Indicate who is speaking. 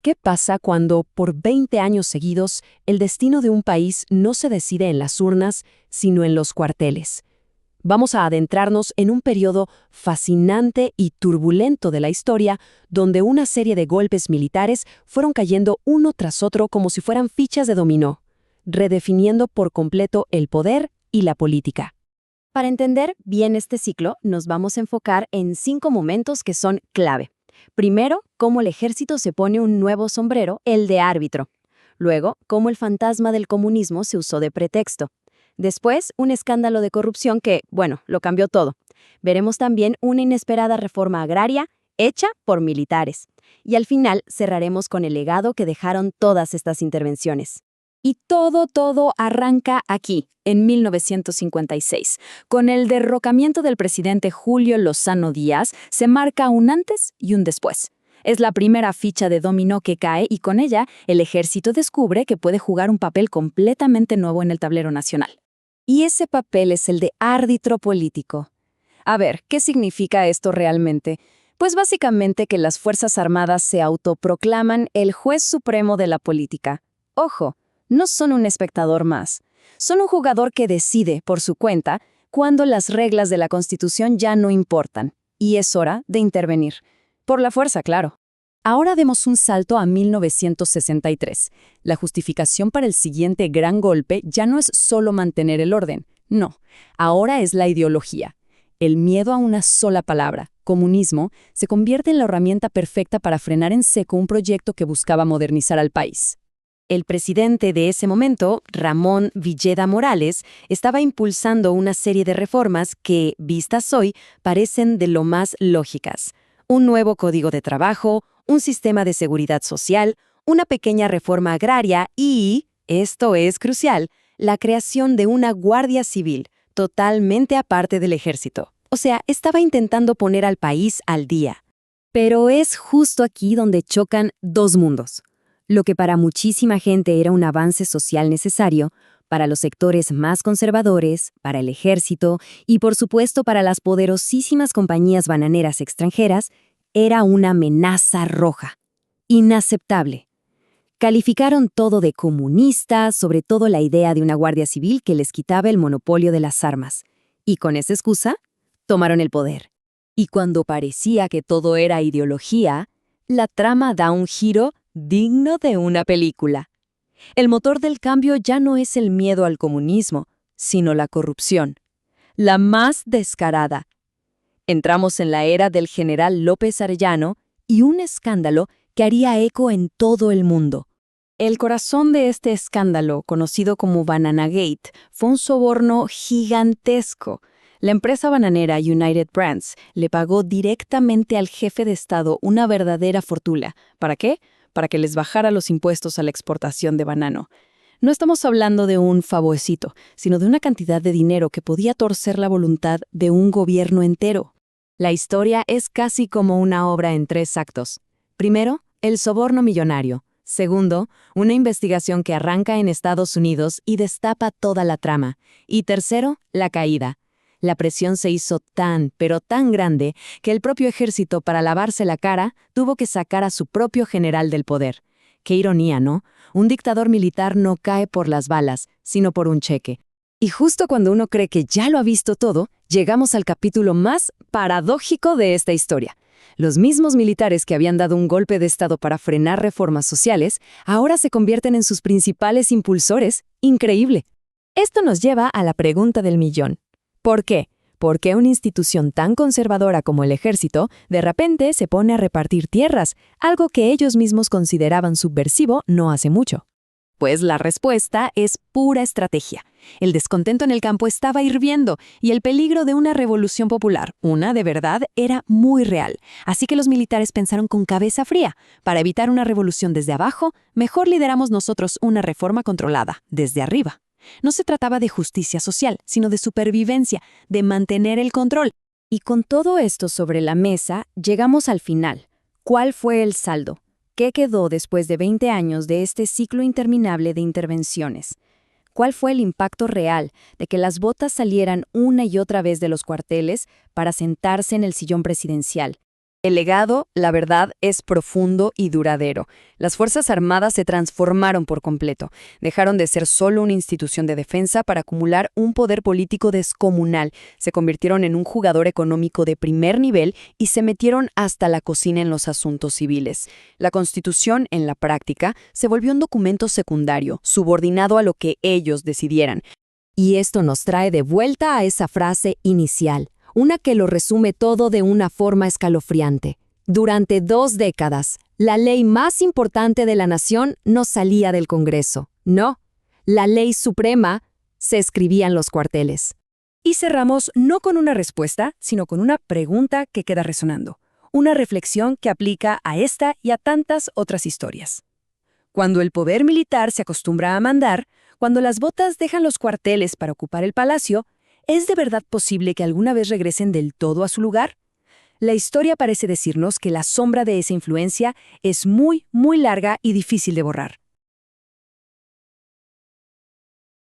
Speaker 1: ¿Qué pasa cuando, por 20 años seguidos, el destino de un país no se decide en las urnas, sino en los cuarteles? Vamos a adentrarnos en un periodo fascinante y turbulento de la historia, donde una serie de golpes militares fueron cayendo uno tras otro como si fueran fichas de dominó, redefiniendo por completo el poder y la política.
Speaker 2: Para entender bien este ciclo, nos vamos a enfocar en 5 momentos que son clave. Primero, cómo el ejército se pone un nuevo sombrero, el de árbitro. Luego, cómo el fantasma del comunismo se usó de pretexto. Después, un escándalo de corrupción que, lo cambió todo. Veremos también una inesperada reforma agraria hecha por militares. Y al final, cerraremos con el legado que dejaron todas estas intervenciones. Y todo arranca aquí, en 1956. Con el derrocamiento del presidente Julio Lozano Díaz, se marca un antes y un después. Es la primera ficha de dominó que cae y con ella el ejército descubre que puede jugar un papel completamente nuevo en el tablero nacional. Y ese papel es el de árbitro político. A ver, ¿qué significa esto realmente? Pues básicamente que las Fuerzas Armadas se autoproclaman el juez supremo de la política. Ojo, no son un espectador más. Son un jugador que decide, por su cuenta, cuando las reglas de la Constitución ya no importan. Y es hora de intervenir. Por la fuerza, claro. Ahora demos un salto a 1963. La justificación para el siguiente gran golpe ya no es solo mantener el orden. No, ahora es la ideología. El miedo a una sola palabra, comunismo, se convierte en la herramienta perfecta para frenar en seco un proyecto que buscaba modernizar al país. El presidente de ese momento, Ramón Villeda Morales, estaba impulsando una serie de reformas que, vistas hoy, parecen de lo más lógicas. Un nuevo código de trabajo, un sistema de seguridad social, una pequeña reforma agraria y, esto es crucial, la creación de una guardia civil, totalmente aparte del ejército. O sea, estaba intentando poner al país al día. Pero es justo aquí donde chocan dos mundos. Lo que para muchísima gente era un avance social necesario, para los sectores más conservadores, para el ejército y por supuesto para las poderosísimas compañías bananeras extranjeras, era una amenaza roja. Inaceptable. Calificaron todo de comunista, sobre todo la idea de una guardia civil que les quitaba el monopolio de las armas. Y con esa excusa, tomaron el poder. Y cuando parecía que todo era ideología, la trama da un giro digno de una película. El motor del cambio ya no es el miedo al comunismo, sino la corrupción. La más descarada. Entramos en la era del general López Arellano y un escándalo que haría eco en todo el mundo. El corazón de este escándalo, conocido como Banana Gate, fue un soborno gigantesco. La empresa bananera United Brands le pagó directamente al jefe de Estado una verdadera fortuna. ¿Para qué? Para que les bajara los impuestos a la exportación de banano. No estamos hablando de un favoecito, sino de una cantidad de dinero que podía torcer la voluntad de un gobierno entero. La historia es casi como una obra en 3 actos. Primero, el soborno millonario. Segundo, una investigación que arranca en Estados Unidos y destapa toda la trama. Y tercero, la caída. La presión se hizo pero tan grande, que el propio ejército, para lavarse la cara, tuvo que sacar a su propio general del poder. Qué ironía, ¿no? Un dictador militar no cae por las balas, sino por un cheque. Y justo cuando uno cree que ya lo ha visto todo, llegamos al capítulo más paradójico de esta historia. Los mismos militares que habían dado un golpe de Estado para frenar reformas sociales, ahora se convierten en sus principales impulsores. Increíble. Esto nos lleva a la pregunta del millón. ¿Por qué? ¿Por qué una institución tan conservadora como el ejército de repente se pone a repartir tierras, algo que ellos mismos consideraban subversivo no hace mucho? Pues la respuesta es pura estrategia. El descontento en el campo estaba hirviendo y el peligro de una revolución popular, una de verdad, era muy real. Así que los militares pensaron con cabeza fría. Para evitar una revolución desde abajo, mejor lideramos nosotros una reforma controlada, desde arriba. No se trataba de justicia social, sino de supervivencia, de mantener el control. Y con todo esto sobre la mesa, llegamos al final. ¿Cuál fue el saldo? ¿Qué quedó después de 20 años de este ciclo interminable de intervenciones? ¿Cuál fue el impacto real de que las botas salieran una y otra vez de los cuarteles para sentarse en el sillón presidencial? El legado, la verdad, es profundo y duradero. Las Fuerzas Armadas se transformaron por completo. Dejaron de ser solo una institución de defensa para acumular un poder político descomunal. Se convirtieron en un jugador económico de primer nivel y se metieron hasta la cocina en los asuntos civiles. La Constitución, en la práctica, se volvió un documento secundario, subordinado a lo que ellos decidieran.
Speaker 1: Y esto nos trae de vuelta a esa frase inicial, una que lo resume todo de una forma escalofriante. Durante 2 décadas, la ley más importante de la nación no salía del Congreso. No, la ley suprema se escribía en los cuarteles.
Speaker 3: Y cerramos no con una respuesta, sino con una pregunta que queda resonando. Una reflexión que aplica a esta y a tantas otras historias. Cuando el poder militar se acostumbra a mandar, cuando las botas dejan los cuarteles para ocupar el palacio, ¿es de verdad posible que alguna vez regresen del todo a su lugar? La historia parece decirnos que la sombra de esa influencia es muy, muy larga y difícil de borrar.